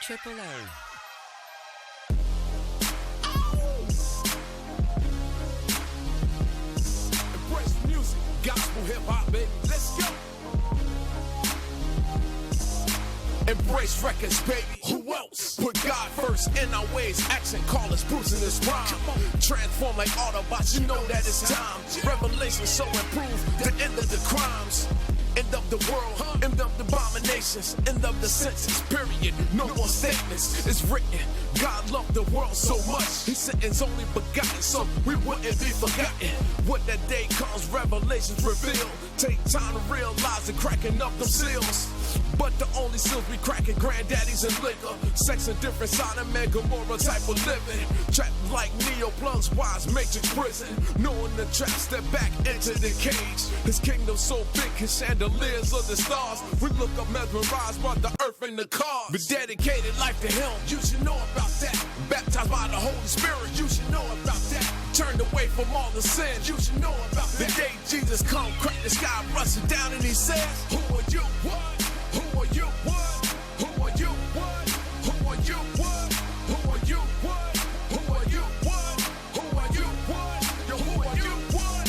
Triple A. Embrace music, gospel hip-hop, baby. Let's go. Embrace records, baby. Who else? Put God first in our ways. Action, call us Bruce in this rhyme. Transform like Autobots, you know that it's time. Revelation so improve the end of the crimes. End of the world, end of the abominations, end of the senses, period. No more statements. It's written. God loved the world so much, He sent His only begotten, so we wouldn't be forgotten. When that day comes, revelations reveal. Take time to realize the cracking up them seals. But the only seals we cracking, granddaddies and liquor. Sex and different side of man, Gomorrah type of living. Trapped like Neo plugs wise matrix prison. Knowing the trap, step back into the cage. His kingdom so big, his chandeliers of the stars. We look up mesmerized by the earth and the cars. We dedicated life to Him, you should know about that. Baptized by the Holy Spirit, you should know about that. Turned away from all the sin, you should know about that. The day Jesus come, crack the sky, rusting down and He says, who are you? What? Who are you? What? Who are you? What? Who are you? What? Who are you? What? Who are you? What? Who are you? What? Yo, who are you? What?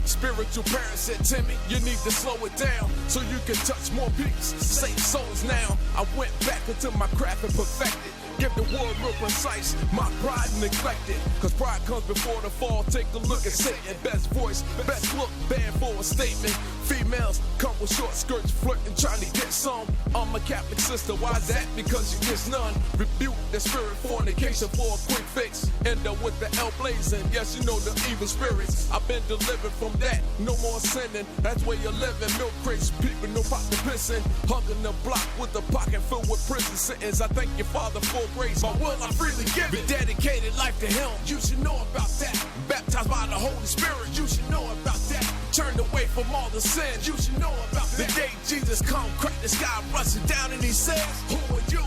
Spiritual parents said, Timmy, you need to slow it down so you can touch more peace, save souls now. I went back into my craft and perfected. Give the word real precise, my pride neglected. Cause pride comes before the fall, take a look at Satan. Best voice, best look, banned for a statement. Females come with short skirts, flirting, trying to get some. I'm a Catholic sister, why's that? Because you get none. Rebuke the spirit fornication for a quick fix. End up with the L blazing, yes you know the evil spirits. I've been delivered from that, no more sinning. That's where you're living, milk crates, peeping, no pot to pissing. Hugging the block with a pocket filled with prison sentence. I thank your Father for grace, my will I freely give it. Dedicated life to Him, you should know about that. Baptized by the Holy Spirit, you should know about that. Turned away from all the sin, you should know about that. The day Jesus come, crack the sky, rushing down and He says, who are you?